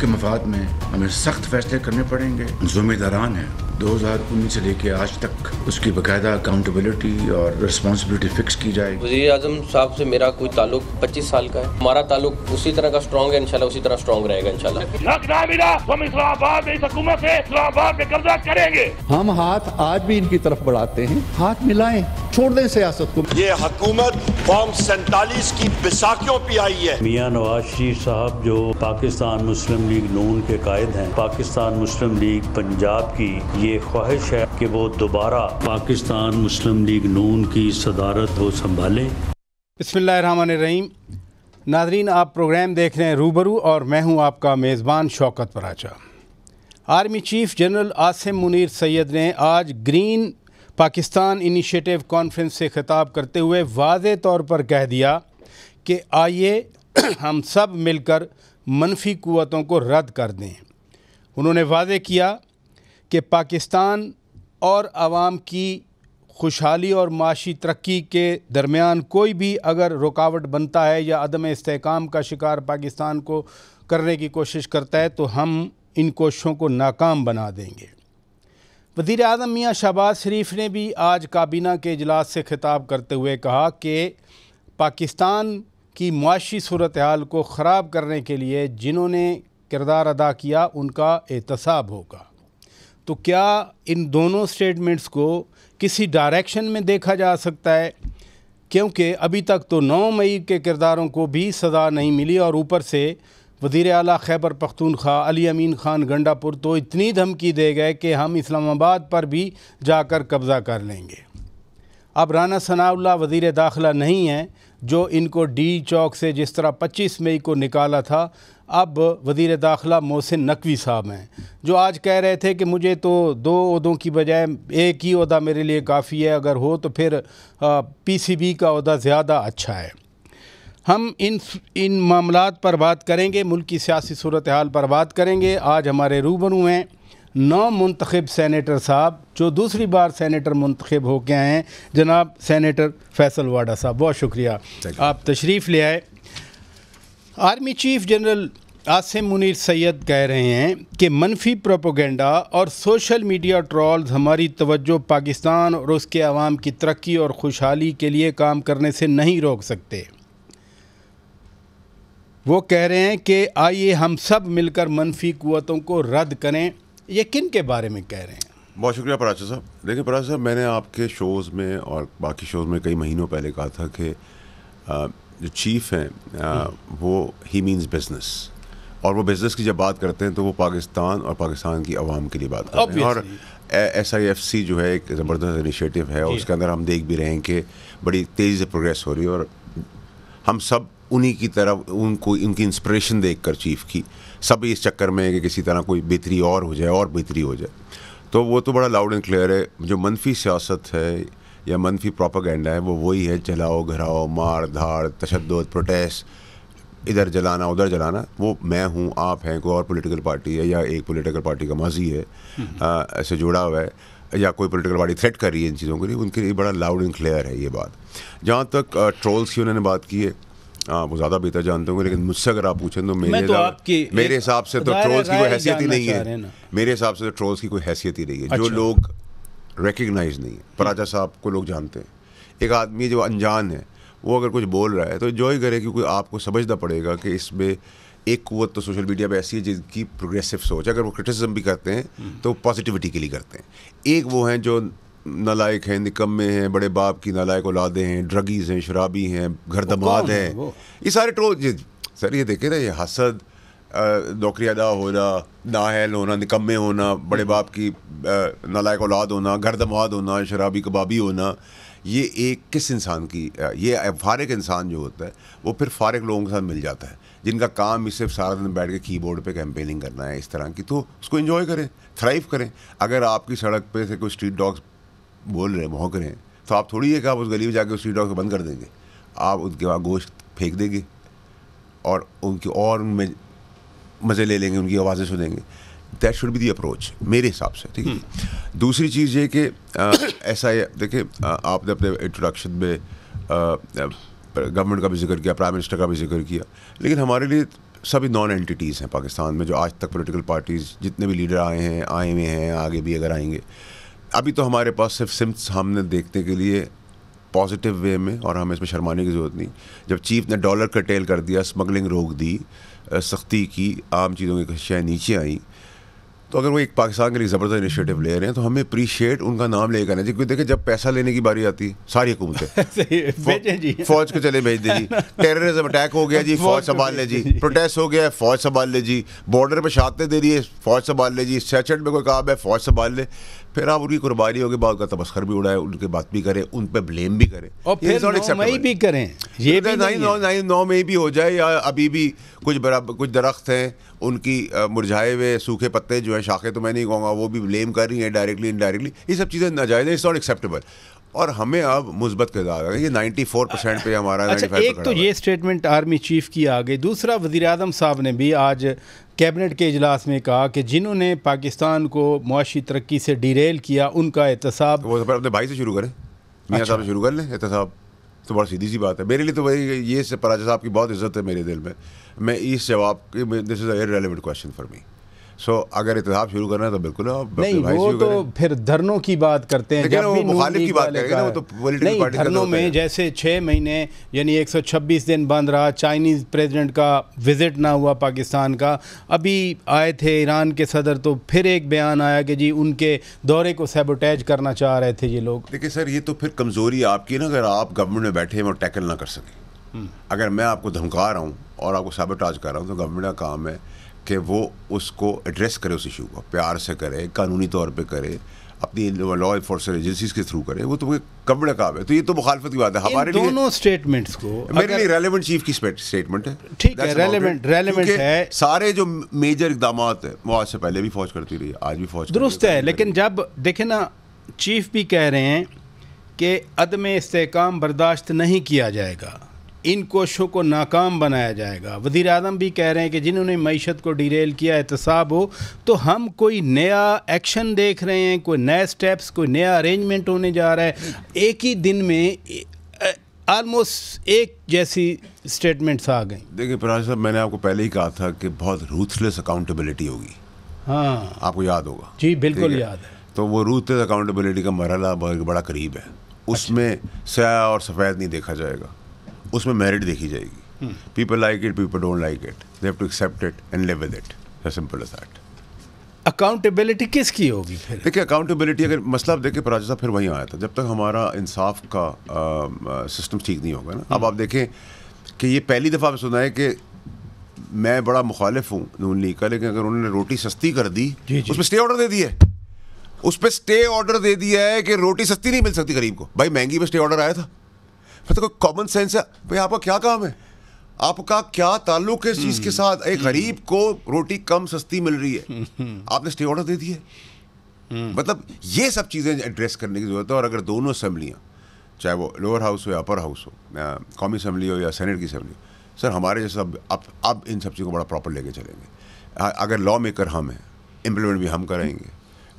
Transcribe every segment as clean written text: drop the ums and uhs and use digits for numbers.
کے مفاد میں ہمیں سخت فیصلے کرنے پڑیں گے. ذمہ داران ہیں. 2019 سے لے کے آج تک اس کی باقاعدہ اکاؤنٹیبلٹی اور رسپانسبلٹی فکس کی جائے. وزیر اعظم صاحب سے میرا کوئی تعلق 25 سال کا ہے. ہمارا تعلق اسی طرح کا اسٹرانگ ہے, انشاءاللہ اسی طرح اسٹرانگ رہے گا انشاءاللہ. حق نہ ملا تو ہم اسلام آباد میں اس حکومت سے اسلام آباد پہ قبضہ کریں گے. ہم ہاتھ آج بھی ان کی طرف بڑھاتے ہیں, ہاتھ ملائیں, چھوڑ دیں سیاست کو. یہ حکومت فارم 47 کی بیساکھیوں پہ آئی ہے. میاں نواز شریف صاحب جو پاکستان مسلم لیگ نون کے قائد ہیں, پاکستان مسلم لیگ پنجاب کی یہ خواہش ہے کہ وہ دوبارہ پاکستان مسلم لیگ نون کی صدارت وہ سنبھالیں. بسم اللہ الرحمن الرحیم. ناظرین, آپ پروگرام دیکھ رہے ہیں روبرو اور میں ہوں آپ کا میزبان Shaukat Paracha. Army chief general Asim Munir Syed نے آج گرین پاکستان انیشیٹو کانفرنس سے خطاب کرتے ہوئے واضح طور پر کہہ دیا کہ آئیے ہم سب مل کر منفی قوتوں کو رد کر دیں. انہوں نے واضح کیا کہ پاکستان اور عوام کی خوشحالی اور معاشی ترقی کے درمیان کوئی بھی اگر رکاوٹ بنتا ہے یا عدم استحکام کا شکار پاکستان کو کرنے کی کوشش کرتا ہے تو ہم ان کوششوں کو ناکام بنا دیں گے. وزیر اعظم میاں شہباز شریف نے بھی آج کابینہ کے اجلاس سے خطاب کرتے ہوئے کہا کہ پاکستان کی معاشی صورتحال کو خراب کرنے کے لیے جنہوں نے کردار ادا کیا ان کا احتساب ہوگا. تو کیا ان دونوں سٹیٹمنٹس کو کسی ڈائریکشن میں دیکھا جا سکتا ہے؟ کیونکہ ابھی تک تو 9 مئی کے کرداروں کو بھی سزا نہیں ملی اور اوپر سے وزیر اعلیٰ خیبر پختونخوا علی امین خان گنڈا پور تو اتنی دھمکی دے گئے کہ ہم اسلام آباد پر بھی جا کر قبضہ کر لیں گے. اب رانا ثناء اللہ وزیر داخلہ نہیں ہیں جو ان کو ڈی چوک سے جس طرح 25 مئی کو نکالا تھا. اب وزیر داخلہ محسن نقوی صاحب ہیں جو آج کہہ رہے تھے کہ مجھے تو 2 عہدوں کی بجائے ایک ہی عہدہ میرے لیے کافی ہے, اگر ہو تو پھر پی سی بی کا عہدہ زیادہ اچھا ہے. ہم ان معاملات پر بات کریں گے, ملکی سیاسی صورتحال پر بات کریں گے. آج ہمارے روبرو ہیں 9 منتخب سینیٹر صاحب جو دوسری بار سینیٹر منتخب ہو کے آئے ہیں. جناب سینیٹر فیصل واڈا صاحب, بہت شکریہ آپ تشریف لے آئے. Army chief general Asim Munir Syed کہہ رہے ہیں کہ منفی پروپیگنڈا اور سوشل میڈیا ٹرولز ہماری توجہ پاکستان اور اس کے عوام کی ترقی اور خوشحالی کے لیے کام کرنے سے نہیں روک سکتے. وہ کہہ رہے ہیں کہ آئیے ہم سب مل کر منفی قوتوں کو رد کریں. یہ کن کے بارے میں کہہ رہے ہیں؟ بہت شکریہ پراچا صاحب. دیکھیں پراچا صاحب, میں نے آپ کے شوز میں اور باقی شوز میں کئی مہینوں پہلے کہا تھا کہ جو چیف ہیں وہ ہی مینز بزنس, اور وہ بزنس کی جب بات کرتے ہیں تو وہ پاکستان اور پاکستان کی عوام کے لیے بات کرتے ہیں. اور ایس آئی ایف سی جو ہے ایک زبردست انیشیٹو ہے, اور اس کے اندر ہم دیکھ بھی رہے ہیں کہ بڑی تیزی سے پروگریس ہو رہی ہے, اور ہم سب انہی کی طرف ان کی انسپریشن دیکھ کر چیف کی سب اس چکر میں ہے کہ کسی طرح کوئی بہتری اور ہو جائے اور بہتری ہو جائے. تو وہ تو بڑا لاؤڈ اینڈ کلیئر ہے. جو منفی سیاست ہے یا منفی پروپیگنڈا ہے وہ وہی ہے, جلاؤ گھراؤ, مار دھاڑ, تشدد, پروٹیسٹ, ادھر جلانا ادھر جلانا. وہ میں ہوں, آپ ہیں, کوئی اور پولیٹیکل پارٹی ہے یا ایک پولیٹیکل پارٹی کا ماضی ہے ایسے جڑا ہوا ہے, یا کوئی پولیٹیکل پارٹی تھریٹ کر رہی ہے ان چیزوں کے لیے, ان کے لیے بڑا لاؤڈ اینڈ کلیئر ہے یہ بات. جہاں تک ٹرولز کی انہوں نے بات کی ہے, وہ زیادہ بہتر جانتے ہوں گے, لیکن مجھ سے اگر آپ پوچھیں تو میرے حساب سے تو ٹرولز کی کوئی حیثیت ہی نہیں ہے. میرے حساب سے تو ٹرولز کی کوئی حیثیت ہی نہیں ہے. جو لوگ ریکگنائز نہیں ہے, پراچا صاحب کو لوگ جانتے ہیں. ایک آدمی جو انجان ہے وہ اگر کچھ بول رہا ہے تو انجوائے کرے, کیونکہ آپ کو سمجھنا پڑے گا کہ اس میں ایک قوت تو سوشل میڈیا پہ ایسی ہے جن کی پروگریسو سوچ ہے. اگر وہ کرٹیسزم بھی کرتے ہیں تو وہ پازیٹیوٹی کے لیے کرتے ہیں. ایک وہ ہیں جو نالائق ہیں, نکمے ہیں, بڑے باپ کی نالائق اولادیں ہیں, ڈرگیز ہیں, شرابی ہیں, گھر دماد ہیں, یہ سارے ٹرول. سر یہ دیکھیں نا, یہ حسد, نوکری ادا ہونا, نااہل ہونا, نکمے ہونا, بڑے باپ کی نالائق اولاد ہونا, گھر دماد ہونا, شرابی کبابی ہونا, یہ ایک کس انسان کی, یہ فارغ انسان جو ہوتا ہے وہ پھر فارغ لوگوں کے ساتھ مل جاتا ہے جن کا کام ہی صرف سارا دن بیٹھ کے کی بورڈ پہ کیمپیننگ کرنا ہے اس طرح کی. تو اس کو انجوائے کریں, تھرائیو کریں. اگر آپ کی سڑک پہ سے کوئی اسٹریٹ ڈاگس بول رہے ہیں, بھونک رہے ہیں, تو آپ تھوڑی ہے کہ آپ اس گلی میں جا کے اسٹریٹ ڈاگ کو بند کر دیں گے. آپ ان کے بعد گوشت پھینک دیں گے اور ان میں مزے لے لیں گے, ان کی آوازیں سنیں گے. That should be the approach میرے حساب سے. ٹھیک ہے. دوسری چیز یہ کہ ایسا ہے, دیکھیں آپ نے اپنے انٹروڈکشن میں گورنمنٹ کا بھی ذکر کیا, پرائم منسٹر کا بھی ذکر کیا, لیکن ہمارے لیے سبھی نان اینٹیز ہیں پاکستان میں جو آج تک پولیٹیکل پارٹیز جتنے بھی لیڈر آئے ہوئے ہیں آگے بھی اگر آئیں گے. ابھی تو ہمارے پاس صرف سمپس ہم نے دیکھنے کے لیے پازیٹیو وے میں, اور ہمیں اس میں شرمانے کی ضرورت نہیں. جب چیف نے ڈالر کرٹیل کر دیا, اسمگلنگ روک دی, سختی کی, عام چیزوں کی شے نیچے آئیں, تو اگر وہ ایک پاکستان کے لیے زبردست انیشیٹو لے رہے ہیں تو ہمیں اپریشیٹ ان کا نام لے کرنا چاہیے. کیونکہ دیکھیں جب پیسہ لینے کی باری آتی ہے ساری حکومتیں فوج کو چلے بھیج دیں جی, ٹیررزم اٹیک ہو گیا جی فوج سنبھال لے جی, پروٹیسٹ ہو گیا فوج سنبھال لے جی, بارڈر پہ شہادتیں دے رہی ہے فوج سنبھال لے جی, سیچٹ میں کوئی کام ہے فوج سنبھال لے. پھر آپ ان کی قربانی ہوگی, بعد کا تبصر بھی اڑائے, ان کی بات بھی کرے, ان پہ بلیم بھی کرے, اور پھر 9 مئی بھی کریں. یہ بھی 9 مئی بھی ہو جائے, یا ابھی بھی کچھ درخت ہیں ان کی مرجھائے ہوئے سوکھے پتے جو ہیں, شاخیں تو میں نہیں کہوں گا, وہ بھی بلیم کر رہی ہیں ڈائریکٹلی انڈائریکٹلی. یہ سب چیزیں ناجائز ہیں, اٹس ناٹ ایکسیپٹیبل. اور ہمیں اب مثبت کردار ہے, یہ 94% پہ ہمارا. اچھا, ایک تو یہ اسٹیٹمنٹ آرمی چیف کی آ گئی. دوسرا, وزیر اعظم صاحب نے بھی آج کیبنٹ کے اجلاس میں کہا کہ جنہوں نے پاکستان کو معاشی ترقی سے ڈیریل کیا ان کا احتساب. وہ اپنے بھائی سے شروع کریں, میاں صاحب سے شروع کر لیں احتساب. تو بڑا سیدھی سی بات ہے میرے لیے. تو وہی یہ پراجا صاحب کی بہت عزت ہے میرے دل میں. میں اس جواب this is a relevant question for me. So اگر احتساب شروع کرنا ہے تو بالکل نہیں, وہ تو پھر دھرنوں کی بات کرتے ہیں. جب بھی مخالف کی بات کریں گے نا, وہ تو پولیٹیکل پارٹی دھرنوں میں جیسے 6 مہینے یعنی 126 دن بند رہا, چائنیز پریزیڈنٹ کا وزٹ نہ ہوا پاکستان کا. ابھی آئے تھے ایران کے صدر, تو پھر ایک بیان آیا کہ جی ان کے دورے کو سیبوٹیج کرنا چاہ رہے تھے یہ لوگ. دیکھیں سر, یہ تو پھر کمزوری آپ کی نا, اگر آپ گورنمنٹ میں بیٹھے ہیں اور ٹیکل نہ کر سکیں. اگر میں آپ کو دھمکا رہا ہوں اور آپ کو سیبوٹیج کر رہا ہوں, تو گورنمنٹ کا کام ہے کہ وہ اس کو ایڈریس کرے, اس ایشو کو پیار سے کرے, قانونی طور پہ کرے, اپنی لا انفورسمنٹ ایجنسیز کے تھرو کرے. وہ تو گورنمنٹ کا کام ہے. تو یہ تو مخالفت کی بات ہے ہمارے لیے. دونوں اسٹیٹمنٹس کو میرے لیے ریلیونٹ چیف کی اسٹیٹمنٹ ہے. ٹھیک ہے, ریلیونٹ ہے. سارے جو میجر اقدامات ہیں وہ آج سے پہلے بھی فوج کرتی رہی, آج بھی فوج درست ہے. لیکن جب دیکھیں نا, چیف بھی کہہ رہے ہیں کہ عدم استحکام برداشت نہیں کیا جائے گا, ان کوششوں کو ناکام بنایا جائے گا. وزیر اعظم بھی کہہ رہے ہیں کہ جنہوں نے معیشت کو ڈیریل کیا احتساب ہو. تو ہم کوئی نیا ایکشن دیکھ رہے ہیں, کوئی نئے سٹیپس, کوئی نیا ارینجمنٹ ہونے جا رہا ہے. ایک ہی دن میں آلموسٹ ایک جیسی اسٹیٹمنٹس آ گئیں. دیکھیں پراج صاحب, میں نے آپ کو پہلے ہی کہا تھا کہ بہت روتھلیس اکاؤنٹیبلٹی ہوگی. ہاں, آپ کو یاد ہوگا. جی بالکل یاد ہے. تو وہ روتھلیس اکاؤنٹیبلٹی کا مرحلہ بڑا قریب ہے. اس میں سیاہ اور سفید نہیں دیکھا جائے گا, اس میں میرٹ دیکھی جائے گی. People like it, people don't like it, they have to accept it and live with it, as simple as that. Accountability کس کی ہوگی پھر؟ دیکھیں اکاؤنٹیبلٹی, اگر مسئلہ آپ دیکھیں پراجا صاحب, پھر وہیں آیا تھا جب تک ہمارا انصاف کا سسٹم ٹھیک نہیں ہوگا نا. اب آپ دیکھیں کہ یہ پہلی دفعہ میں سنا ہے کہ میں بڑا مخالف ہوں نون لیگ کا, لیکن اگر انہوں نے روٹی سستی کر دی, اس پہ اسٹے آرڈر دے دیا ہے, اس پہ اسٹے آرڈر دے دیا ہے کہ روٹی سستی نہیں مل سکتی غریب کو. بھائی مہنگی پہ اسٹے آرڈر آیا تھا, پھر تو کوئی کامن سینس ہے. بھائی آپ کا کیا کام ہے, آپ کا کیا تعلق ہے اس چیز کے ساتھ؟ ایک غریب کو روٹی کم سستی مل رہی ہے, آپ نے اسٹے آرڈر دے دیا ہے. مطلب یہ سب چیزیں ایڈریس کرنے کی ضرورت ہے. اور اگر دونوں اسمبلیاں, چاہے وہ لوور ہاؤس ہو یا اپر ہاؤس ہو, قومی اسمبلی ہو یا سینٹ کی اسمبلی ہو, سر ہمارے جیسے اب ان سب چیزوں کو بڑا پراپر لے کے چلیں گے. اگر لا میکر ہم ہیں, امپلیمنٹ بھی ہم کریں گے,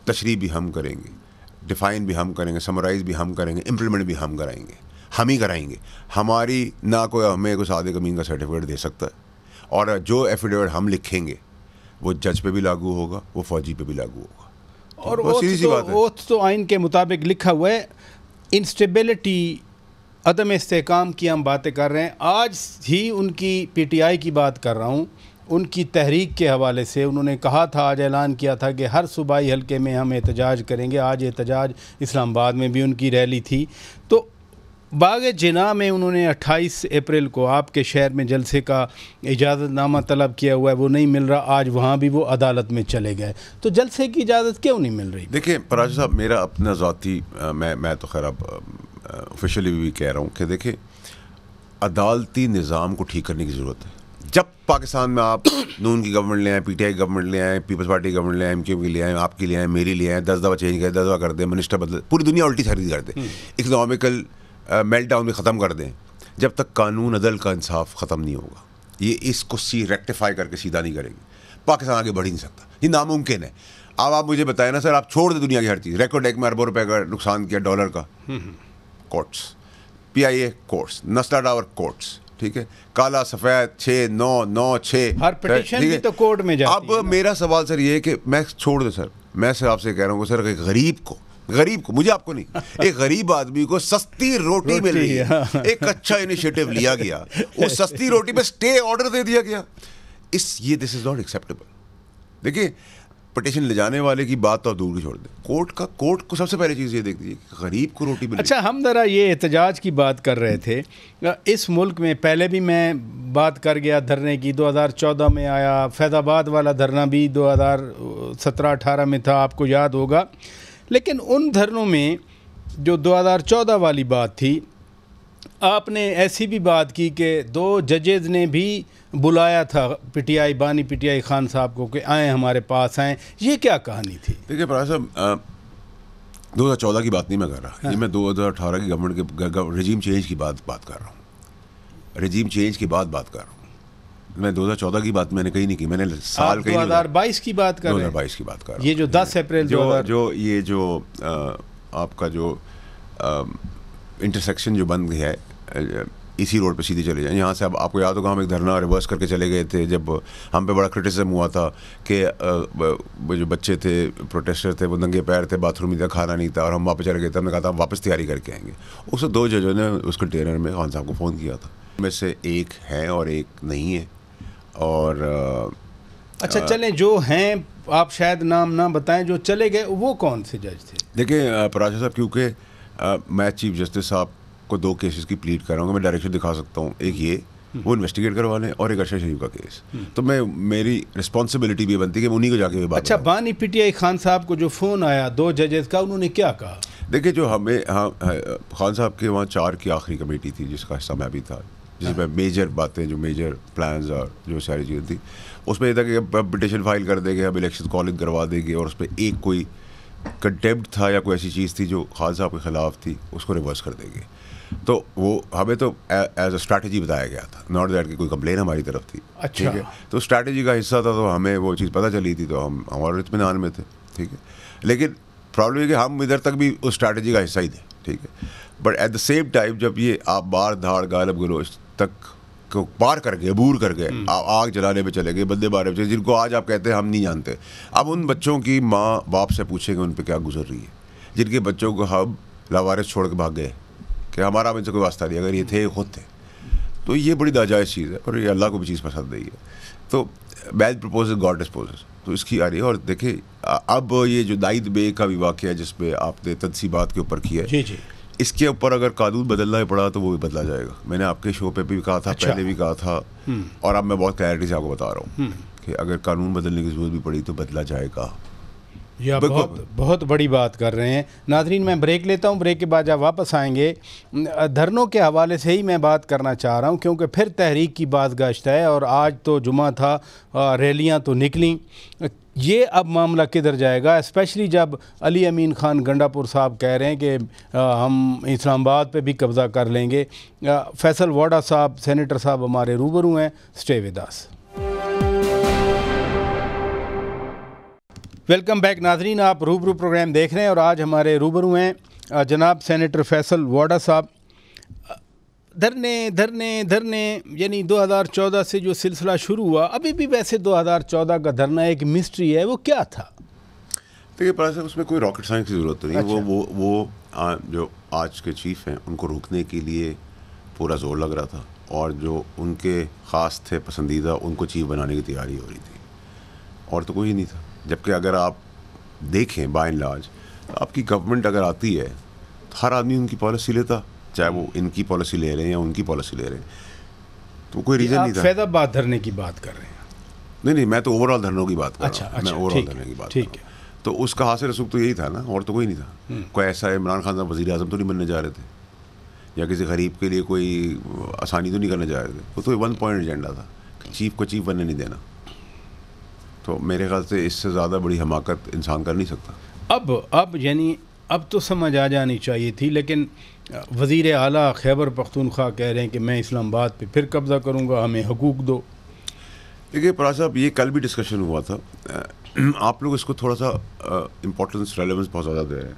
تشریح بھی ہم کریں گے, ڈیفائن بھی ہم کریں گے, سمرائز بھی ہم کریں گے, امپلیمنٹ بھی ہم کریں گے, ہم ہی کرائیں گے. ہماری نہ کوئی ہمیں کوئی سادے کمین کا سرٹیفکیٹ دے سکتا ہے. اور جو ایفیڈیوٹ ہم لکھیں گے وہ جج پہ بھی لاگو ہوگا, وہ فوجی پہ بھی لاگو ہوگا. اور اوتھ تو آئین کے مطابق لکھا ہوا ہے. انسٹیبلٹی, عدم استحکام کی ہم باتیں کر رہے ہیں. آج ہی ان کی پی ٹی آئی کی بات کر رہا ہوں, ان کی تحریک کے حوالے سے انہوں نے کہا تھا, آج اعلان کیا تھا کہ ہر صوبائی حلقے میں ہم احتجاج کریں گے. آج احتجاج اسلام آباد میں بھی ان کی ریلی تھی. تو باغ جناح میں انہوں نے 28 اپریل کو آپ کے شہر میں جلسے کا اجازت نامہ طلب کیا ہوا ہے, وہ نہیں مل رہا. آج وہاں بھی وہ عدالت میں چلے گئے. تو جلسے کی اجازت کیوں نہیں مل رہی؟ دیکھیں پراج صاحب, میرا اپنا ذاتی, میں تو خیر اب آفیشلی بھی کہہ رہا ہوں کہ دیکھیں عدالتی نظام کو ٹھیک کرنے کی ضرورت ہے. جب پاکستان میں آپ نون کی گورنمنٹ لے آئیں, پی ٹی آئی گورنمنٹ لے آئیں, پیپلز پارٹی کی گورنمنٹ لے آئیں, ایم کیو کی لے آئیں, آپ کی لے آئیں, میری لے آئیں, 10 دفعہ چینج کریں, 10 دفعہ کر دیں, منسٹر بدلے, پوری دنیا الٹی سیدھی کر دیں, اکنامکل میلٹ ڈاؤن بھی ختم کر دیں, جب تک قانون عدل کا انصاف ختم نہیں ہوگا, یہ اس کو ریکٹیفائی کر کے سیدھا نہیں کریں گے, پاکستان آگے بڑھ ہی نہیں سکتا. یہ ناممکن ہے. اب آپ مجھے بتائیں نا سر, آپ چھوڑ دیں دنیا کی ہر چیز, ریکارڈ ایک میں اربوں روپے کا نقصان کیا ڈالر کا, کورٹس, پی آئی اے کورٹس, نسلا ڈاور کورٹس, ٹھیک ہے, کالا سفید 6 9 9 6 ہر پٹیشن بھی تو کورٹ میں جاتی ہے. اب میرا سوال سر یہ ہے کہ میں چھوڑ دیں سر, میں سر آپ سے کہہ رہا ہوں کہ سر ایک غریب کو مجھے آپ کو نہیں, ایک غریب آدمی کو سستی روٹی مل رہی ہے, ایک اچھا انیشیٹو لیا گیا, اس سستی روٹی پہ اسٹے آرڈر دے دیا گیا. دس از ناٹ ایکسیپٹیبل. دیکھیے پٹیشن لے جانے والے کی بات تو آپ دور کی چھوڑ دیں, کورٹ کو سب سے پہلے چیز یہ دیکھ دیجیے کہ غریب کو روٹی ملے. اچھا ہم ذرا یہ احتجاج کی بات کر رہے تھے, اس ملک میں پہلے بھی میں بات کر گیا دھرنے کی, 2014 میں آیا, فیض آباد والا دھرنا بھی 2017-18 میں تھا, آپ کو یاد ہوگا. لیکن ان دھرنوں میں جو 2014 والی بات تھی, آپ نے ایسی بھی بات کی کہ 2 ججز نے بھی بلایا تھا پی ٹی آئی بانی پی ٹی آئی خان صاحب کو کہ آئیں ہمارے پاس آئیں. یہ کیا کہانی تھی؟ دیکھیے پراج صاحب 2014 کی بات نہیں میں کر رہا, یہ میں 2018 کی گورنمنٹ کے رجیم چینج کی بات کر رہا ہوں, رجیم چینج کی بات کر رہا ہوں. میں 2014 کی بات میں نے کہیں نہیں کی, میں نے سال 2022 کی بات کر رہے ہیں. 2022 کی بات کر رہا ہوں. یہ جو 10 اپریل جو آپ کا جو انٹرسیکشن جو بند گیا ہے, اسی روڈ پہ سیدھے چلے جائیں. یہاں سے اب آپ کو یاد ہوگا ہم ایک دھرنا ریورس کر کے چلے گئے تھے جب ہم پہ بڑا کرٹیسزم ہوا تھا کہ وہ جو بچے تھے پروٹیسٹر تھے وہ ننگے پیر تھے, باتھ روم نہیں تھا, کھانا نہیں تھا, اور ہم وہاں پہ چلے گئے تھے. ہم نے کہا تھا ہم واپس تیاری کر کے آئیں گے. اس سے 2 ججوں نے اس کنٹینر میں خان صاحب کو فون کیا تھا, میں سے ایک ہے اور ایک نہیں ہے. اور اچھا چلیں جو ہیں, آپ شاید نام نہ بتائیں, جو چلے گئے وہ کون سے جج تھے؟ دیکھیں پراجا صاحب, کیونکہ میں چیف جسٹس صاحب کو 2 کیسز کی پلیڈ کر رہا ہوں, میں ڈائریکشن دکھا سکتا ہوں, ایک یہ وہ انویسٹیگیٹ کروا لیں, اور ایک ارشد شریف کا کیس. تو میری رسپانسبلٹی بھی بنتی ہے کہ انہیں کو جا کے بات. اچھا بانی پی ٹی آئی خان صاحب کو جو فون آیا 2 ججز کا, انہوں نے کیا کہا؟ دیکھیے جو ہمیں خان صاحب کے وہاں 4 کی آخری کمیٹی تھی جس کا حصہ میں بھی تھا, جس میں میجر باتیں جو میجر پلانز اور جو ساری چیزیں تھیں, اس میں یہ تھا کہ اب پٹیشن فائل کر دیں گے, اب الیکشن کالنگ کروا دیں گے, اور اس پہ ایک کوئی کنٹیمپٹ تھا یا کوئی ایسی چیز تھی جو خان صاحب کے خلاف تھی, اس کو ریورس کر دیں گے. تو وہ ہمیں تو ایز اے اسٹریٹجی بتایا گیا تھا, ناٹ دیٹ کہ کوئی کمپلین ہماری طرف تھی. اچھا, ٹھیک ہے, تو اسٹریٹجی کا حصہ تھا, تو ہمیں وہ چیز پتہ چلی تھی, تو ہم ہمارے اطمینان میں تھے. ٹھیک ہے, لیکن پرابلم یہ کہ ہم ادھر تک بھی اس اسٹریٹجی کا حصہ ہی تھے. ٹھیک ہے, but at the same time جب یہ آپ بار دھاڑ غالب گلوچ تک کو پار کر گئے, عبور کر گئے, آگ جلانے پہ چلے گئے, بندے مارے پہ, جن کو آج آپ کہتے ہیں ہم نہیں جانتے. اب ان بچوں کی ماں باپ سے پوچھیں گے ان پہ کیا گزر رہی ہے, جن کے بچوں کو ہم لاوارث چھوڑ کے بھاگ گئے کہ ہمارا ان سے کوئی واسطہ نہیں, اگر یہ تھے خود تھے. تو یہ بڑی ناجائز چیز ہے, اور یہ اللہ کو بھی چیز پسند نہیں ہے. تو مین پرپوزز گاڈ ڈسپوزز, تو اس کی آ رہی ہے. اور دیکھیں اب یہ جو دائد بے کا بھی واقعہ ہے جس پہ آپ نے تنصیبات کے اوپر کیا ہے, اس کے اوپر اگر قانون بدلنا ہی پڑا تو وہ بھی بدلا جائے گا. میں نے آپ کے شو پہ بھی کہا تھا, پہلے بھی کہا تھا, اور اب میں بہت کلیئرٹی سے آپ کو بتا رہا ہوں کہ اگر قانون بدلنے کی ضرورت بھی پڑی تو بدلا جائے گا. یہ بہت بڑی بات کر رہے ہیں. ناظرین میں بریک لیتا ہوں, بریک کے بعد جب واپس آئیں گے دھرنوں کے حوالے سے ہی میں بات کرنا چاہ رہا ہوں, کیونکہ پھر تحریک کی بات گشت ہے, اور آج تو جمعہ تھا, ریلیاں تو نکلیں. یہ اب معاملہ کدھر جائے گا, اسپیشلی جب علی امین خان گنڈا پور صاحب کہہ رہے ہیں کہ ہم اسلام آباد پہ بھی قبضہ کر لیں گے. فیصل واڈا صاحب, سینیٹر صاحب ہمارے روبرو ہیں. Stay with us. Welcome back ناظرین, آپ روبرو پروگرام دیکھ رہے ہیں, اور آج ہمارے روبرو ہیں جناب سینیٹر فیصل واڈا صاحب. دھرنے یعنی 2014 سے جو سلسلہ شروع ہوا, ابھی بھی ویسے 2014 کا دھرنا ایک مسٹری ہے, وہ کیا تھا؟ دیکھیے پراج صاحب, اس میں کوئی راکٹ سائنس کی ضرورت نہیں. اچھا. وہ جو آج کے چیف ہیں ان کو روکنے کے لیے پورا زور لگ رہا تھا, اور جو ان کے خاص تھے پسندیدہ ان کو چیف بنانے کی تیاری ہو رہی تھی, اور تو کوئی نہیں تھا. جبکہ اگر آپ دیکھیں بائی اینڈ لارج, آپ کی گورنمنٹ اگر آتی ہے تو ہر آدمی ان کی پالیسی لیتا, چاہے وہ ان کی پالیسی لے رہے ہیں یا ان کی پالیسی لے رہے ہیں, تو کوئی ریزن نہیں تھا. فیض آباد دھرنے کی بات کر رہے ہیں؟ نہیں, میں تو اوور آل دھرنوں کی بات کر رہا ہوں. میں اوور آل دھرنے کی بات کر رہا ہوں. تو اس کا حاصل رسوخ تو یہی تھا نا, اور تو کوئی نہیں تھا. کوئی ایسا عمران خان صاحب وزیر اعظم تو نہیں بننے جا رہے تھے, یا کسی غریب کے لیے کوئی آسانی تو نہیں کرنے جا رہے تھے. وہ تو 1 پوائنٹ ایجنڈا تھا, چیف کو چیف بننے نہیں دینا. تو میرے خیال سے اس سے زیادہ بڑی حماقت انسان کر نہیں سکتا. اب یعنی اب تو سمجھ آ جانی چاہیے تھی, لیکن وزیر اعلیٰ خیبر پختونخوا کہہ رہے ہیں کہ میں اسلام آباد پہ پھر قبضہ کروں گا, ہمیں حقوق دو. دیکھیے پراج صاحب, یہ کل بھی ڈسکشن ہوا تھا, آپ لوگ اس کو تھوڑا سا امپورٹنس ریلیونس بہت زیادہ دے رہے ہیں.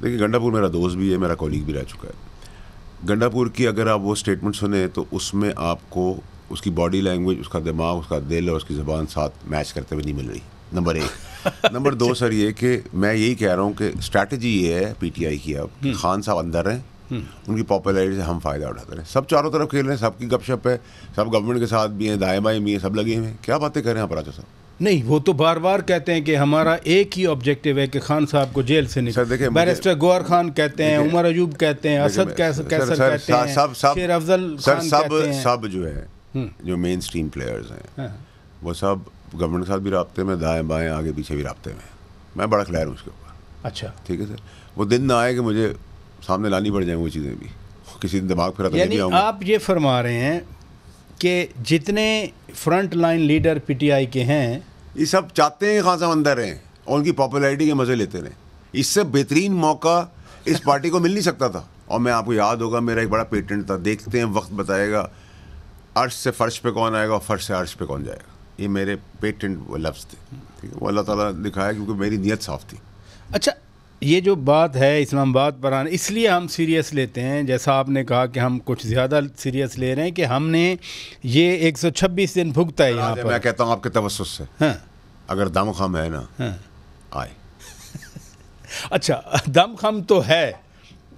دیکھیے گنڈا پور میرا دوست بھی ہے, میرا کولیگ بھی رہ چکا ہے. گنڈاپور کی اگر آپ وہ اسٹیٹمنٹ سنیں تو اس میں آپ کو اس کی باڈی لینگویج, اس کا دماغ, اس کا دل اور اس کی زبان ساتھ میچ کرتے ہوئے نہیں مل رہی, نمبر 1. نمبر 2 سر یہ کہ میں یہی کہہ رہا ہوں کہ اسٹریٹجی یہ ہے پی ٹی آئی کی اب کہ خان صاحب اندر ہیں, ان کی پاپولیرٹی سے ہم فائدہ اٹھاتے ہیں. سب چاروں طرف کھیل رہے ہیں, سب کی گپ شپ ہے, سب گورنمنٹ کے ساتھ بھی ہیں, دائیں بائیں بھی ہیں, سب لگے ہوئے ہیں. کیا باتیں کر رہے ہیں آپ راجا صاحب؟ نہیں, وہ تو بار بار کہتے ہیں کہ ہمارا ایک ہی آبجیکٹو ہے کہ خان صاحب کو جیل سے نکال. بیرسٹر گوہر خان کہتے ہیں, عمر ایوب کہتے ہیں, اسد کیسر کہتے ہیں, شیر افضل خان کہتے ہیں. سب جو ہے جو مین اسٹریم پلیئرز ہیں وہ سب گورنمنٹ کے ساتھ بھی رابطے میں, دائیں بائیں آگے پیچھے بھی رابطے میں. میں بڑا کلیئر ہوں اس کے اوپر. اچھا ٹھیک ہے سر, وہ دن نہ آئے کہ مجھے سامنے لانی پڑ جائیں وہ چیزیں بھی, کسی دن دماغ پھرا تو یعنی آپ یہ فرما رہے ہیں کہ جتنے front line leader P T I کے ہیں یہ سب چاہتے ہیں خان صاحب اندر رہیں اور ان کی پاپولیرٹی کے مزے لیتے رہیں. اس سے بہترین موقع اس پارٹی کو مل نہیں سکتا تھا. اور میں آپ کو یاد ہوگا میرا ایک بڑا پیٹنٹ تھا, دیکھتے ہیں وقت بتائے گا عرش سے فرش پہ کون آئے گا اور فرش سے عرش پہ کون جائے گا. یہ میرے پیٹنٹ وہ لفظ تھے, ٹھیک ہے, وہ اللہ تعالیٰ نے دکھایا کیونکہ میری نیت صاف تھی. اچھا, یہ جو بات ہے اسلام آباد پر آنے, اس لیے ہم سیریس لیتے ہیں, جیسا آپ نے کہا کہ ہم کچھ زیادہ سیریس لے رہے ہیں کہ ہم نے یہ 126 دن بھگتا ہے یہاں پر. میں کہتا ہوں آپ کے توسط سے, اگر دم خم ہے نا آئے. اچھا, دم خم تو ہے,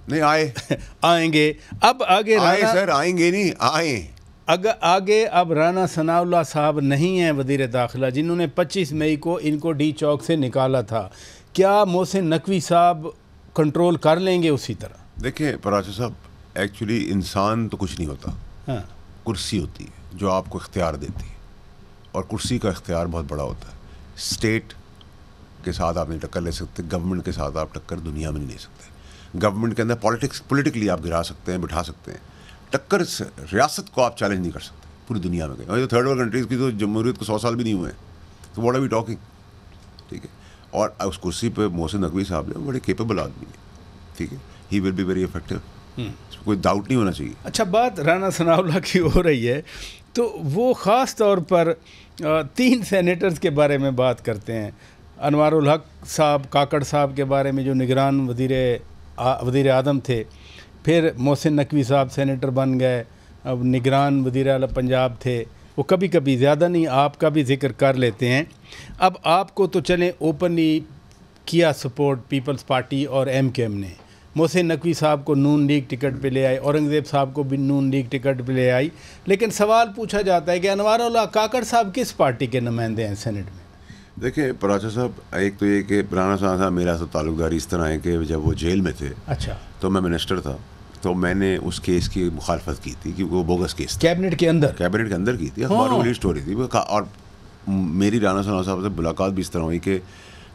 نہیں آئے, آئیں گے. اب آگے آئے سر, آئیں گے نہیں آئیں. اگر آگے اب رانا ثناء اللہ صاحب نہیں ہیں وزیر داخلہ, جنہوں نے 25 مئی کو ان کو ڈی چوک سے نکالا تھا, کیا محسن نقوی صاحب کنٹرول کر لیں گے اسی طرح؟ دیکھیں پراچا صاحب, ایکچولی انسان تو کچھ نہیں ہوتا, کرسی ہوتی ہے جو آپ کو اختیار دیتی ہے, اور کرسی کا اختیار بہت بڑا ہوتا ہے. اسٹیٹ کے ساتھ آپ نہیں ٹکر لے سکتے, گورنمنٹ کے ساتھ آپ ٹکر دنیا میں نہیں لے سکتے. گورنمنٹ کے اندر پولیٹیکلی آپ گرا سکتے ہیں, بٹھا سکتے ہیں, ٹکر سے ریاست کو آپ چیلنج نہیں کر سکتے پوری دنیا میں. اور تھرڈ ورلڈ کنٹریز کی تو جمہوریت کو 100 سال بھی نہیں ہوئے ہیں, تو واٹ آر وی ٹاکنگ, ٹھیک ہے. اور اس کرسی پہ محسن نقوی صاحب جو بڑے کیپیبل آدمی ہیں, ٹھیک ہے, ہی ول بی ویری افیکٹو, اس میں کوئی ڈاؤٹ نہیں ہونا چاہیے. اچھا, بات رانا ثناء اللہ کی ہو رہی ہے تو وہ خاص طور پر 3 سینیٹرز کے بارے میں بات کرتے ہیں. انوار الحق صاحب کاکڑ صاحب کے بارے میں جو نگران وزیر اعظم تھے, پھر محسن نقوی صاحب سینیٹر بن گئے, اب نگران وزیر اعلیٰ پنجاب تھے, وہ کبھی کبھی زیادہ نہیں آپ کا بھی ذکر کر لیتے ہیں. اب آپ کو تو چلیں اوپنلی کیا سپورٹ پیپلز پارٹی اور ایم کیو ایم نے, محسن نقوی صاحب کو نون لیگ ٹکٹ پہ لے آئی, اورنگزیب صاحب کو بھی نون لیگ ٹکٹ پہ لے آئی, لیکن سوال پوچھا جاتا ہے کہ انوار اللہ کاکڑ صاحب کس پارٹی کے نمائندے ہیں سینٹ میں؟ دیکھیں پراچا صاحب, ایک تو یہ کہ رانا صاحب میرا تو تعلق داری اس طرح ہے کہ جب وہ جیل میں تھے, اچھا, تو میں منسٹر تھا, تو میں نے اس کیس کی مخالفت کی تھی کہ وہ بوگس کیس تھا. کیبنٹ کے اندر کی تھی, اخباروں میں اسٹوری تھی. اور میری رانا صاحب سے ملاقات بھی اس طرح ہوئی کہ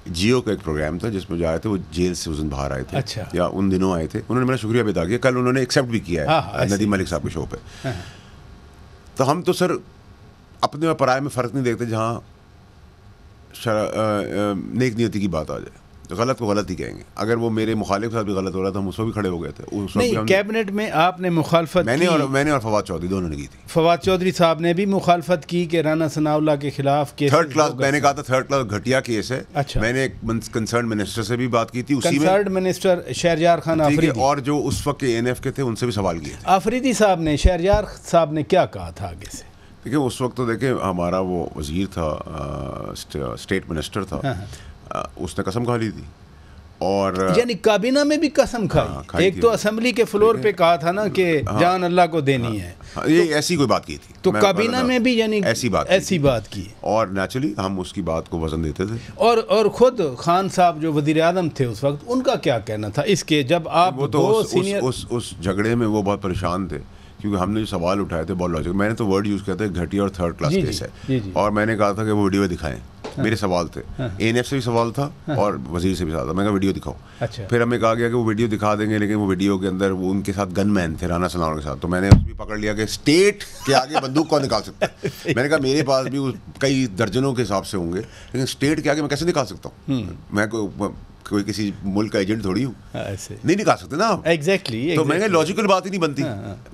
جیو کا ایک پروگرام تھا جس میں جو آئے تھے وہ جیل سے اس دن باہر آئے تھے, اچھا, یا ان دنوں آئے تھے, انہوں نے میرا شکریہ بھی ادا کیا. کل انہوں نے ایکسیپٹ بھی کیا ہے ندیم ملک صاحب کے شو پہ. تو ہم تو سر اپنے اور پرائے میں فرق نہیں دیکھتے, جہاں نیک نیتی کی بات آ جائے تو غلط کو غلط ہی کہیں گے. اگر وہ میرے مخالف ساتھ بھی غلط ہو رہا تھا, ہم اس کو بھی کھڑے ہو گئے تھے. نہیں, کیبنٹ میں آپ نے مخالفت میں نے اور فواد چودھری دونوں نے کی تھی. فواد چودھری صاحب نے بھی مخالفت کی کہ رانا ثناء اللہ کے خلاف کیس تھرڈ کلاس, میں نے کہا تھا تھرڈ کلاس گھٹیا کیس ہے. اچھا, میں نے کنسرن منسٹر سے بھی بات کی تھی, اسی میں کنسرن منسٹر شہریار خان آفریدی, اور جو اس وقت کے این ایف کے تھے ان سے بھی سوال کیے تھے. آفریدی صاحب نے, شہریار صاحب نے کیا کہا تھا آگے سے؟ دیکھیں اس وقت تو دیکھیں ہمارا وہ وزیر تھا, اسٹیٹ منسٹر تھا, اس نے قسم کھا لی تھی. اور یعنی کابینہ میں بھی قسم کھائی. ایک تو اسمبلی کے فلور پہ کہا تھا نا کہ جان اللہ کو دینی ہے, یہ ایسی کوئی بات کی تھی, تو کابینہ میں بھی یعنی ایسی بات کی. اور نیچرلی ہم اس کی بات کو وزن دیتے تھے. اور خود خان صاحب جو وزیر اعظم تھے اس وقت, ان کا کیا کہنا تھا اس کے, جب آپ وہ تو اس جھگڑے میں وہ بہت پریشان تھے کیونکہ ہم نے جو سوال اٹھائے تھے بہت لاجک. میں نے تو ورڈ یوز کیا تھا گھٹیا اور تھرڈ کلاس کیس ہے, اور میں نے کہا تھا کہ وہ ویڈیو دکھائیں. میرے سوال تھے, اے این ایف سے بھی سوال تھا اور وزیر سے بھی سوال تھا. میں کہا ویڈیو دکھاؤ. پھر ہمیں کہا گیا کہ وہ ویڈیو دکھا دیں گے, لیکن وہ ویڈیو کے اندر وہ ان کے ساتھ گن مین تھے رانا ثناء اللہ کے ساتھ. تو میں نے اس بھی پکڑ لیا کہ اسٹیٹ کے آگے بندوق کون نکال سکتا ہے. میں نے کہا میرے پاس بھی کئی درجنوں کے حساب سے ہوں گے, لیکن اسٹیٹ کے آگے میں کیسے نکال سکتا ہوں؟ میں کوئی کسی ملک کا ایجنٹ تھوڑی ہوں, نہیں نکال سکتے نا آپ. ایگزیکٹلی, تو میں نے لاجیکل بات ہی نہیں بنتی,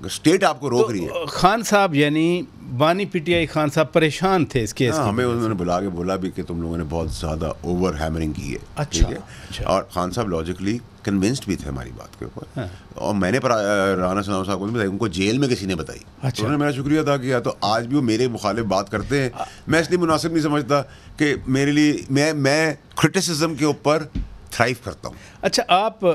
اسٹیٹ آپ کو روک رہی ہے. خان صاحب یعنی بانی پی ٹی آئی خان صاحب پریشان تھے اس کیس. ہمیں انہوں نے بلا کے بولا بھی کہ تم لوگوں نے بہت زیادہ اوور ہیمرنگ کی ہے. اچھا. اور خان صاحب لاجیکلی کنونسڈ بھی تھے ہماری بات کے اوپر. اور میں نے رانا ثناء صاحب کو نہیں بتائی, ان کو جیل میں کسی نے بتائی. انہوں نے میرا شکریہ ادا کیا. تو آج بھی وہ میرے مخالف بات کرتے ہیں. میں اس لیے مناسب نہیں سمجھتا کہ میرے لیے میں کرٹیسزم کے اوپر تھرائیو کرتا ہوں. اچھا, آپ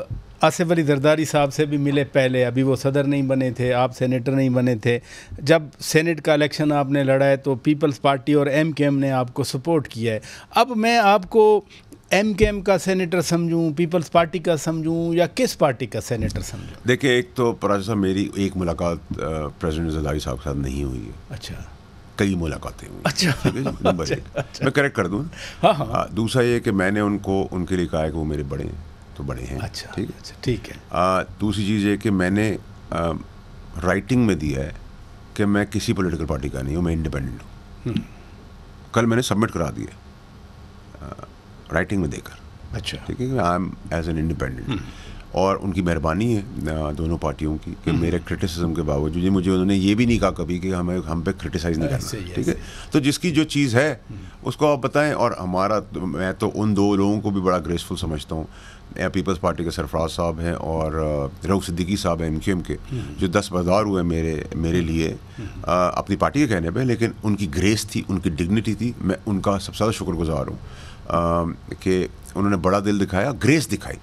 آصف علی زرداری صاحب سے بھی ملے پہلے, ابھی وہ صدر نہیں بنے تھے, آپ سینیٹر نہیں بنے تھے. جب سینٹ کا الیکشن آپ نے لڑا ہے تو پیپلز پارٹی اور ایم کے ایم نے آپ کو سپورٹ کیا ہے. اب میں آپ کو ایم کے ایم کا سینیٹر سمجھوں, پیپلز پارٹی کا سمجھوں, یا کس پارٹی کا سینیٹر سمجھوں؟ دیکھیں, ایک تو پراجا صاحب میری ایک ملاقات پریزیڈنٹ زرداری صاحب کے ساتھ نہیں ہوئی ہے. اچھا, کئی ملاقاتیں ہوئی. اچھا, نمبر ایک میں کریکٹ کر دوں. ہاں. دوسرا یہ کہ میں نے ان کے لیے کہا ہے کہ وہ میرے بڑے ہیں تو بڑے ہیں. اچھا, ٹھیک ہے. دوسری چیز یہ کہ میں نے رائٹنگ میں دیا ہے کہ میں کسی پولیٹیکل پارٹی کا نہیں ہوں, میں انڈیپینڈنٹ ہوں. کل میں نے سبمٹ کرا دیا رائٹنگ میں دے کر. اچھا, ٹھیک ہے, I am as an independent. اور ان کی مہربانی ہے دونوں پارٹیوں کی کہ میرے کرٹیسزم کے باوجود مجھے انہوں نے یہ بھی نہیں کہا کبھی کہ ہم پہ کرٹیسائز نہیں کرنا. ٹھیک ہے, تو جس کی جو چیز ہے اس کو آپ بتائیں. اور میں تو ان دو لوگوں کو بھی بڑا گریسفل سمجھتا ہوں. پیپلز پارٹی کے سرفراز صاحب ہیں اور رؤف صدیقی صاحب ہیں ایم کیو ایم کے, جو دستبردار ہوئے میرے لیے اپنی پارٹی کے کہنے پہ. لیکن ان کی گریس تھی, ان کی ڈگنیٹی تھی. میں ان کا سب سے زیادہ شکر گزار ہوں کہ انہوں نے بڑا دل دکھایا, گریس دکھائی.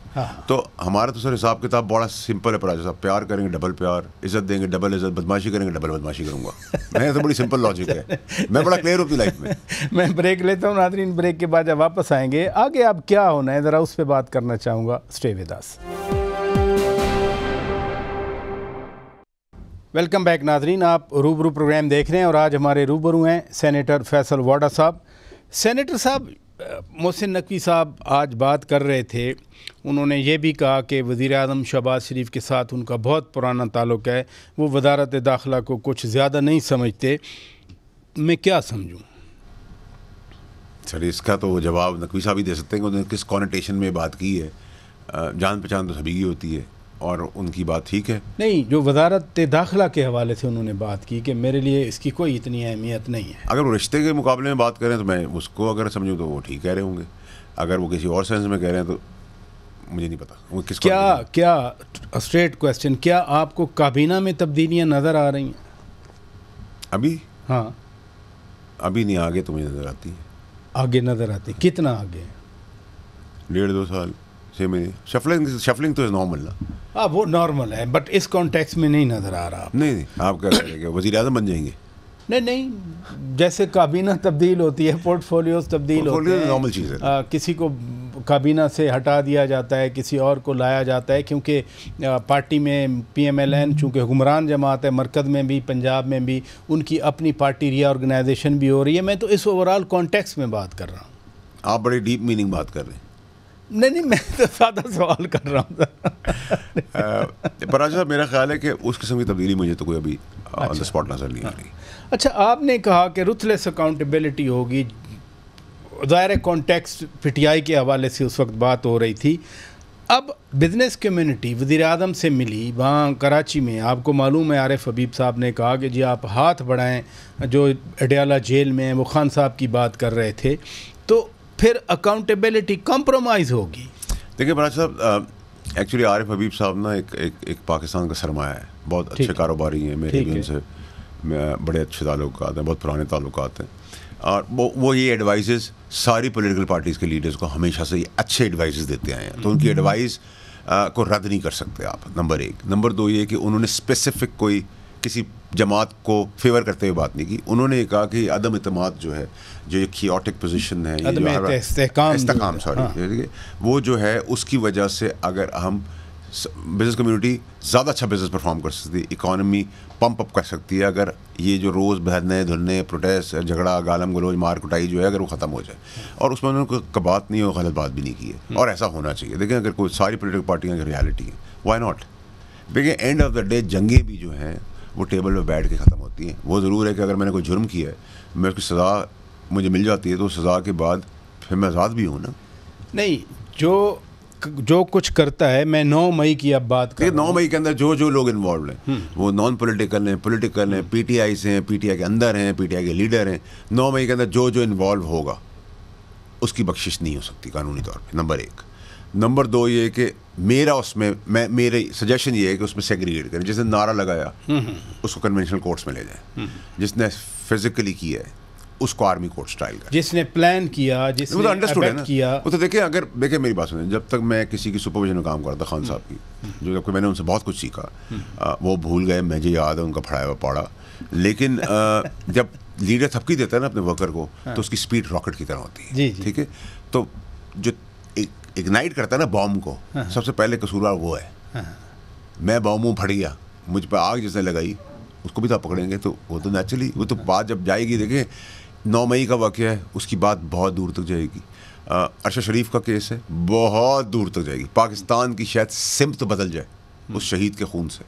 تو ہمارا تو سر حساب کتاب بڑا سمپل ہے پراجا صاحب. پیار کریں گے ڈبل پیار, عزت دیں گے ڈبل عزت, بدماشی کریں گے ڈبل بدماشی کروں گا. میں تو بڑی سمپل لاجک ہے, میں بڑا کلیئر ہوتی لائف میں. میں بریک لیتا ہوں ناظرین. بریک کے بعد جب واپس آئیں گے آگے اب کیا ہونا ہے ذرا اس پہ بات کرنا چاہوں گا. Stay with us. Welcome back ناظرین, آپ روبرو پروگرام دیکھ رہے ہیں اور آج ہمارے روبرو ہیں سینیٹر فیصل واڈا صاحب. سینیٹر صاحب, محسن نقوی صاحب آج بات کر رہے تھے. انہوں نے یہ بھی کہا کہ وزیر اعظم شہباز شریف کے ساتھ ان کا بہت پرانا تعلق ہے, وہ وزارت داخلہ کو کچھ زیادہ نہیں سمجھتے. میں کیا سمجھوں؟ سر اس کا تو جواب نقوی صاحب ہی دے سکتے ہیں کہ انہوں نے کس کانوٹیشن میں بات کی ہے. جان پہچان تو سبھی کی ہوتی ہے اور ان کی بات ٹھیک ہے. نہیں, جو وزارت داخلہ کے حوالے سے انہوں نے بات کی کہ میرے لیے اس کی کوئی اتنی اہمیت نہیں ہے. اگر وہ رشتے کے مقابلے میں بات کریں تو میں اس کو اگر سمجھوں تو وہ ٹھیک کہہ رہے ہوں گے. اگر وہ کسی اور سینس میں کہہ رہے ہیں تو مجھے نہیں پتا وہ کس کیا اسٹریٹ کویسچن, کیا آپ کو کابینہ میں تبدیلیاں نظر آ رہی ہیں ابھی؟ ہاں ابھی نہیں, آگے تو مجھے نظر آتی ہے. آگے نظر آتی ہے؟ کتنا آگے؟ 1.5-2 سال. شفلنگ تو نارمل نا. ہاں وہ نارمل ہے, بٹ اس کانٹیکس میں نہیں نظر آ رہا. نہیں, آپ کیا کہیں گے وزیر اعظم بن جائیں گے؟ نہیں, جیسے کابینہ تبدیل ہوتی ہے, پورٹ فولیوز تبدیل ہوتے ہیں, نارمل چیز ہے. کسی کو کابینہ سے ہٹا دیا جاتا ہے, کسی اور کو لایا جاتا ہے, کیونکہ پارٹی میں پی ایم ایل این چونکہ حکمران جماعت ہے, مرکز میں بھی پنجاب میں بھی ان کی اپنی پارٹی ری آرگنائزیشن بھی ہو رہی ہے. میں تو اس اوورال کانٹیکس میں بات کر رہا ہوں. آپ بڑی ڈیپ میننگ بات کر رہے ہیں. نہیں, میں تو سادہ سوال کر رہا ہوں. پراجا صاحب, میرا خیال ہے کہ اس قسم کی تبدیلی مجھے تو کوئی ابھی آن دا اسپاٹ نظر نہیں آ رہی. اچھا, آپ نے کہا کہ رتھلیس اکاؤنٹیبلٹی ہوگی. ظاہر کانٹیکسٹ پی ٹی آئی کے حوالے سے اس وقت بات ہو رہی تھی. اب بزنس کمیونٹی وزیر اعظم سے ملی وہاں کراچی میں. آپ کو معلوم ہے عارف حبیب صاحب نے کہا کہ جی آپ ہاتھ بڑھائیں, جو اڈیالہ جیل میں ہیں وہ خان صاحب کی بات کر رہے تھے. تو پھر اکاؤنٹیبلٹی کمپرومائز ہوگی. دیکھیں پراج صاحب, ایکچولی عارف حبیب صاحب نا ایک پاکستان کا سرمایہ ہے. بہت اچھے کاروباری ہیں, میرے بھی ان سے بڑے اچھے تعلقات ہیں, بہت پرانے تعلقات ہیں. اور وہ یہ ایڈوائزز ساری پولیٹیکل پارٹیز کے لیڈرز کو ہمیشہ سے یہ اچھے ایڈوائزز دیتے آئے ہیں. تو ان کی ایڈوائز کو رد نہیں کر سکتے آپ, نمبر ایک. نمبر دو یہ کہ انہوں نے اسپیسیفک کوئی کسی جماعت کو فیور کرتے ہوئے بات نہیں کی. انہوں نے یہ کہا کہ عدم اعتماد جو ہے, جو یہ کیوٹک پوزیشن ہے, استحکام وہ جو ہے اس کی وجہ سے اگر ہم بزنس کمیونٹی زیادہ اچھا بزنس پرفارم کر سکتی ہے, اکانومی پمپ اپ کر سکتی ہے, اگر یہ جو روز بہرنے دھلنے پروٹیسٹ جھگڑا گالم گلوچ مار کٹائی جو ہے اگر وہ ختم ہو جائے. اور اس میں انہوں نے کوئی بات نہیں ہو, غلط بات بھی نہیں کی ہے, اور ایسا ہونا چاہیے. دیکھیں اگر کوئی ساری پولیٹیکل پارٹیاں کی ریالٹی ہے, وائی ناٹ. دیکھیں اینڈ آف دا ڈے جنگیں بھی جو ہیں وہ ٹیبل پہ بیٹھ کے ختم ہوتی ہیں. وہ ضرور ہے کہ اگر میں نے کوئی جرم کیا ہے, میں اس کی سزا مجھے مل جاتی ہے, تو سزا کے بعد پھر میں آزاد بھی ہوں نا. نہیں, جو جو کچھ کرتا ہے، میں 9 مئی کی اب بات کر 9 مئی کے اندر جو لوگ انوالوڈ ہیں وہ نان پولیٹیکل ہیں، پولیٹیکل ہیں، پی ٹی آئی سے ہیں، پی ٹی آئی کے اندر ہیں، پی ٹی آئی کے لیڈر ہیں. 9 مئی کے اندر جو انوالو ہوگا اس کی بخشش نہیں ہو سکتی قانونی طور پہ. نمبر 1. نمبر 2 یہ کہ میرا اس میں میری سجیشن یہ ہے کہ اس میں سیگریگیٹ کریں. جس نے نعرہ لگایا اس کو کنونشنل کورٹس میں لے جائیں، جس نے فزیکلی کیا ہے اس کو آرمی کورٹس ٹرائل کریں، جس نے پلان کیا، جس نے ایبیٹ کیا. وہ تو دیکھیں میری بات سنیں، جب تک میں کسی کی سپرویژن میں کام کرتا تھا، خان صاحب کی، جو جب کہ میں نے ان سے بہت کچھ سیکھا، وہ بھول گئے، مجھے یاد ہے ان کا پڑھایا ہوا پڑھا. لیکن جب لیڈر تھپکی دیتا ہے نا اپنے ورکر کو تو اس کی سپیڈ راکٹ کی طرح ہوتی ہے. ٹھیک ہے، تو جو اگنائٹ کرتا ہے نا بام کو، سب سے پہلے قصوروار وہ ہے. میں بام پھٹ گیا، مجھ پہ آگ جس نے لگائی اس کو بھی تو پکڑیں گے. تو وہ تو نیچرلی وہ تو بات جب جائے گی. دیکھیں 9 مئی کا واقعہ ہے، اس کی بات بہت دور تک جائے گی. عرشہ شریف کا کیس ہے، بہت دور تک جائے گی. پاکستان کی شاید سمت بدل جائے اس شہید کے خون سے.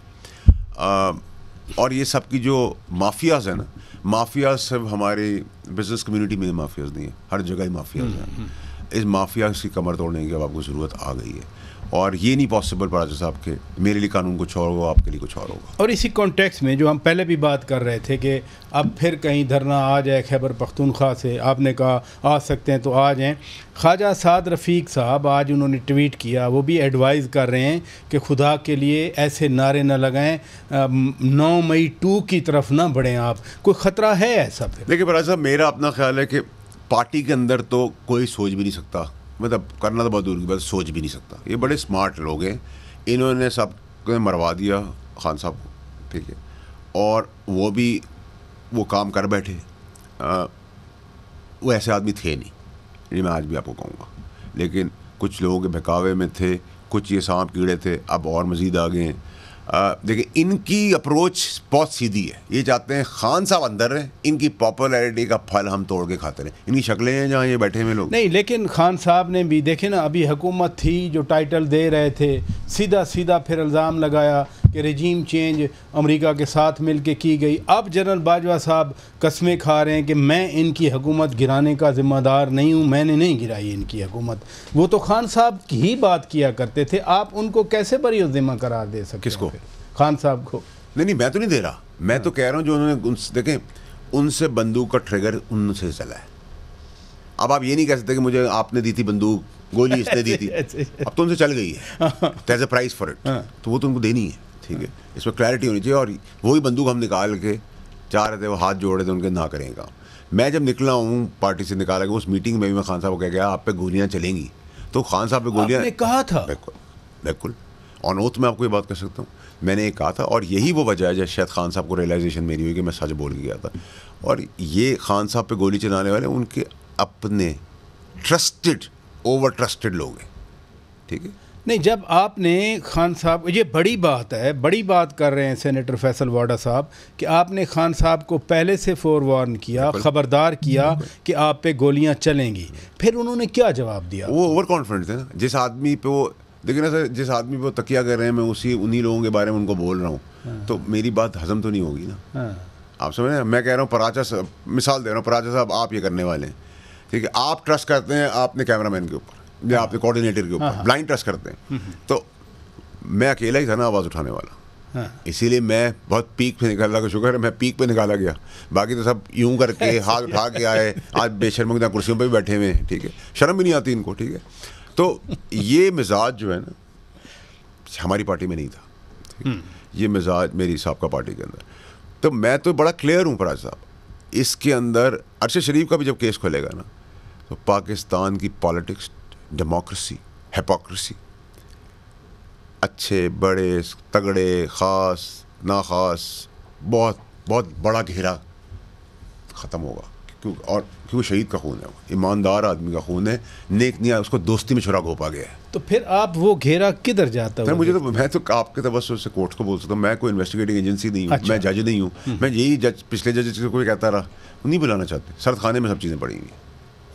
اور یہ سب کی جو مافیاز ہیں نا، مافیاز صرف ہماری بزنس کمیونٹی میں مافیاز نہیں ہیں، ہر جگہ ہی مافیاز ہیں. اس مافیاز کی کمر توڑنے کی اب آپ کو ضرورت آ گئی ہے. اور یہ نہیں پاسبل پراجا صاحب کہ میرے لیے قانون کچھ اور ہوگا، آپ کے لیے کچھ اور ہوگا. اور اسی کانٹیکس میں جو ہم پہلے بھی بات کر رہے تھے کہ اب پھر کہیں دھرنا آ جائے خیبر پختونخوا سے، آپ نے کہا آ سکتے ہیں تو آ جائیں. خواجہ سعد رفیق صاحب آج انہوں نے ٹویٹ کیا، وہ بھی ایڈوائز کر رہے ہیں کہ خدا کے لیے ایسے نعرے نہ لگائیں، 9 مئی 2 کی طرف نہ بڑھیں آپ. کوئی خطرہ ہے ایسا؟ دیکھیے پراجا صاحب، میرا اپنا خیال ہے کہ پارٹی کے اندر تو کوئی سوچ بھی نہیں سکتا، مطلب کرنا تو بہت دور کی بات، سوچ بھی نہیں سکتا. یہ بڑے اسمارٹ لوگ ہیں، انہوں نے سب کو مروا دیا خان صاحب کو. ٹھیک ہے، اور وہ بھی وہ کام کر بیٹھے. وہ ایسے آدمی تھے نہیں، یہ میں آج بھی آپ کو کہوں گا. لیکن کچھ لوگ بہکاوے میں تھے، کچھ یہ سانپ کیڑے تھے، اب اور مزید آگے ہیں. دیکھیں ان کی اپروچ بہت سیدھی ہے. یہ چاہتے ہیں خان صاحب اندر رہیں، ان کی پاپولیرٹی کا پھل ہم توڑ کے کھاتے رہیں. ان کی شکلیں ہیں جہاں یہ بیٹھے ہوئے لوگ نہیں. لیکن خان صاحب نے بھی دیکھیں نا، ابھی حکومت تھی جو ٹائٹل دے رہے تھے، سیدھا پھر الزام لگایا کہ رجیم چینج امریکہ کے ساتھ مل کے کی گئی. اب جنرل باجوہ صاحب قسمیں کھا رہے ہیں کہ میں ان کی حکومت گرانے کا ذمہ دار نہیں ہوں، میں نے نہیں گرائی ان کی حکومت. وہ تو خان صاحب کی ہی بات کیا کرتے تھے، آپ ان کو کیسے بری ذمہ قرار دے سکتے؟ کس کو؟ خان صاحب کو. نہیں، میں تو نہیں دے رہا، میں تو کہہ رہا ہوں جو انہوں نے دیکھیں ان سے بندوق کا ٹریگر ان سے چلا ہے. اب آپ یہ نہیں کہہ سکتے کہ مجھے آپ نے دی تھی بندوق، گولی اس نے دی تھی، اب تو ان سے چل گئی ہے. there's a price for it، تو وہ تو ان کو دینی ہے. ٹھیک ہے، اس میں کلیئرٹی ہونی چاہیے. اور وہی بندوق ہم نکال کے چاہ رہے تھے، وہ ہاتھ جوڑے تھے ان کے، نہ کریں گا. میں جب نکلا ہوں پارٹی سے نکالا کہ اس میٹنگ میں بھی میں خان صاحب کو کہہ گیا آپ پہ گولیاں چلیں گی، تو خان صاحب پہ گولیاں کہا تھا. بالکل آن اوتھ میں آپ کو یہ بات کر سکتا ہوں، میں نے یہ کہا تھا. اور یہی وہ وجہ ہے جب شاید خان صاحب کو ریئلائزیشن میری ہوئی کہ میں سچ بول کے گیا تھا. اور یہ خان صاحب پہ گولی چلانے والے ان کے اپنے ٹرسٹڈ، اوور ٹرسٹڈ لوگ ہیں. ٹھیک ہے، نہیں. جب آپ نے خان صاحب، یہ بڑی بات ہے، بڑی بات کر رہے ہیں سینیٹر فیصل واڈا صاحب کہ آپ نے خان صاحب کو پہلے سے فور وارن کیا، خبردار کیا کہ آپ پہ گولیاں چلیں گی. پھر انہوں نے کیا جواب دیا؟ وہ اوور کانفیڈنٹ تھے نا. جس آدمی پہ وہ دیکھیں نا سر، جس آدمی پہ وہ تکیہ کر رہے ہیں، میں انہی لوگوں کے بارے میں ان کو بول رہا ہوں، تو میری بات ہضم تو نہیں ہوگی نا. آپ سمجھ رہے ہیں؟ میں کہہ رہا ہوں پراچا صاحب، مثال دے رہا ہوں، پراچا صاحب آپ یہ کرنے والے ہیں. ٹھیک ہے، آپ ٹرسٹ کرتے ہیں آپ نے کیمرہ مین کے اوپر یا آپ نے کوآرڈینیٹر کے اوپر، بلائنڈ ٹرسٹ کرتے ہیں. تو میں اکیلا ہی تھا نا آواز اٹھانے والا، اسی لیے میں بہت پیک پہ نکالا، کا شکر ہے میں پیک پہ نکالا گیا. باقی تو سب یوں کر کے ہاتھ اٹھا کے آئے، آج بے شرم کی کرسیوں پہ بھی بیٹھے ہوئے ہیں. ٹھیک ہے، شرم بھی نہیں آتی ان کو. ٹھیک ہے، تو یہ مزاج جو ہے نا ہماری پارٹی میں نہیں تھا. یہ مزاج میری سابقہ پارٹی کے اندر. تو میں تو بڑا کلیئر ہوں پراج صاحب، اس کے اندر عرشد شریف کا بھی جب کیس کھلے گا نا، تو پاکستان کی پالیٹکس، ڈیموکریسی، ہیپوکریسی، اچھے بڑے تگڑے، خاص ناخاص، بہت بہت بڑا گھیرا ختم ہوگا. اور کیوں شہید کا خون ہے، وہ ایماندار آدمی کا خون ہے، نیک نیا اس کو دوستی میں چھڑا گھوپا گیا ہے. تو پھر آپ وہ گھیرا کدھر جاتا ہے؟ مجھے تو میں تو آپ کے توسط سے کورٹ کو بول سکتا ہوں، میں کوئی انویسٹیگیٹنگ ایجنسی نہیں ہوں. میں جج نہیں ہوں. میں یہی جج پچھلے جج کو کہتا رہا، نہیں بلانا چاہتے. سرد خانے میں سب چیزیں پڑی ہوئی.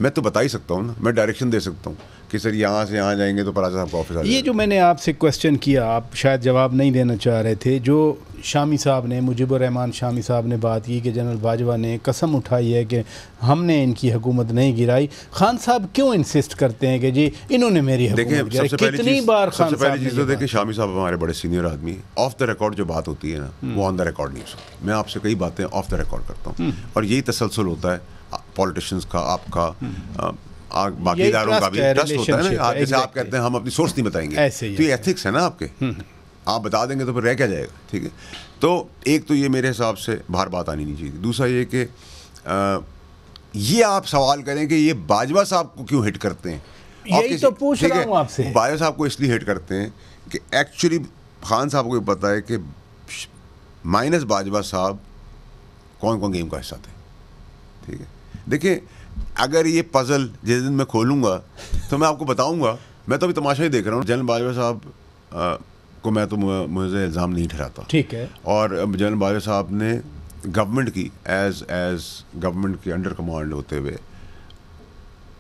میں تو بتا ہی سکتا ہوں نا، میں ڈائریکشن دے سکتا ہوں کہ سر یہاں سے یہاں جائیں گے تو پراجا صاحب کا آفس آ جائے. یہ جو میں نے آپ سے کویسچن کیا، آپ شاید جواب نہیں دینا چاہ رہے تھے، جو شامی صاحب نے, مجیب الرحمان شامی صاحب نے بات کی کہ جنرل باجوہ نے قسم اٹھائی ہے کہ ہم نے ان کی حکومت نہیں گرائی. خان صاحب کیوں انسسٹ کرتے ہیں کہ جی انہوں نے میری حکومت گرائی؟ کتنی بار خان صاحب پہلی چیز تو دیکھیں, شامی صاحب ہمارے بڑے سینئر آدمی ہیں. آف دا ریکارڈ جو بات ہوتی ہے نا وہ آن دا ریکارڈ نہیں ہو سکتی. میں آپ سے کئی باتیں آف دا ریکارڈ کرتا ہوں اور یہی تسلسل ہوتا ہے پولیٹیشینس کا, آپ کا, باقی اداروں کا بھی ٹرسٹ ہوتا ہے نا. جیسے آپ کہتے ہیں ہم اپنی سورس نہیں بتائیں گے, تو یہ ایتھکس ہے نا آپ کے, آپ بتا دیں گے تو پھر رہ کیا جائے گا. ٹھیک ہے, تو ایک تو یہ میرے حساب سے باہر بات آنی نہیں چاہیے. دوسرا یہ کہ یہ آپ سوال کریں کہ یہ باجوہ صاحب کو کیوں ہٹ کرتے ہیں, یہی تو پوچھ رہا ہوں آپ سے. باجوہ صاحب کو اس لیے ہٹ کرتے ہیں کہ ایکچولی خان صاحب کو پتہ ہے کہ مائنس باجوہ صاحب کون کون گیم کا حصہ تھے. ٹھیک ہے, دیکھیں اگر یہ پزل جس دن میں کھولوں گا تو میں آپ کو بتاؤں گا. میں تو ابھی تماشا ہی دیکھ رہا ہوں. جنرل باجوہ صاحب کو میں تو مجھے الزام نہیں ٹھہراتا. ٹھیک ہے, اور جنرل باجوہ صاحب نے گورنمنٹ کی ایز گورنمنٹ کے انڈر کمانڈ ہوتے ہوئے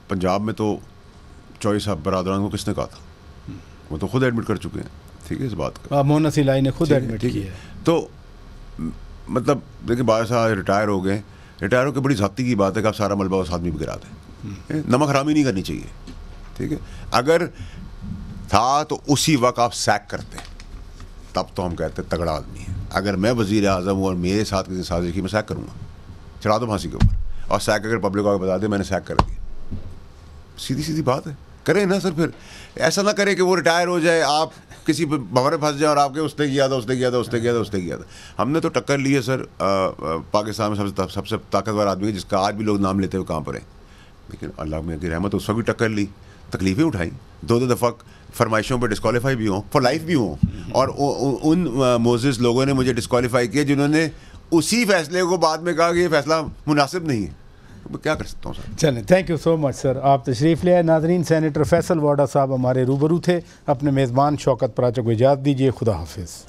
پنجاب میں تو چوئی صاحب برادران کو کس نے کہا تھا, وہ تو خود ایڈمٹ کر چکے ہیں. ٹھیک ہے, اس بات کا مونا سلائی نے خود ایڈمٹ کیا ہے. تو مطلب دیکھیں باجوہ صاحب ریٹائر ہو گئے. ریٹائر ہو کے بڑی ذاتی کی بات ہے کہ آپ سارا ملبہ اس آدمی پہ گرا دیں. نمک حرامی نہیں کرنی چاہیے. ٹھیک ہے, اگر تھا تو اسی وقت آپ سیک کرتے, تب تو ہم کہتے ہیں تگڑا آدمی ہے. اگر میں وزیر اعظم ہوں اور میرے ساتھ کسی سازش کی, میں سیک کروں گا, چڑھا دو پھانسی کے اوپر. اور سیک اگر پبلک کو بتا دے میں نے سیک کر دیا, سیدھی سیدھی بات ہے. کریں نا سر, پھر ایسا نہ کریں کہ وہ ریٹائر ہو جائے, آپ کسی بھنور پھنس جائیں اور آپ کے اس نے کیا تھا. ہم نے تو ٹکر لی ہے سر. پاکستان میں سب سے طاقتور آدمی ہے جس کا آج بھی لوگ نام لیتے ہوئے کہاں پر ہیں, لیکن اللہ میں کی رحمت اس وقت بھی ٹکر لی, تکلیفیں اٹھائیں, دو دفعہ فرمائشوں پہ ڈسکوالیفائی بھی ہوں, فار لائف بھی ہوں. اور ان موزز لوگوں نے مجھے ڈسکوالیفائی کیا جنہوں نے اسی فیصلے کو بعد میں کہا کہ یہ فیصلہ مناسب نہیں ہے. کیا کر سکتا ہوں سر. چلیں, تھینک یو سو مچ سر, آپ تشریف لے آئے. ناظرین, سینیٹر فیصل واڈا صاحب ہمارے روبرو تھے. اپنے میزبان شوکت پراچا کو اجازت دیجیے. خدا حافظ.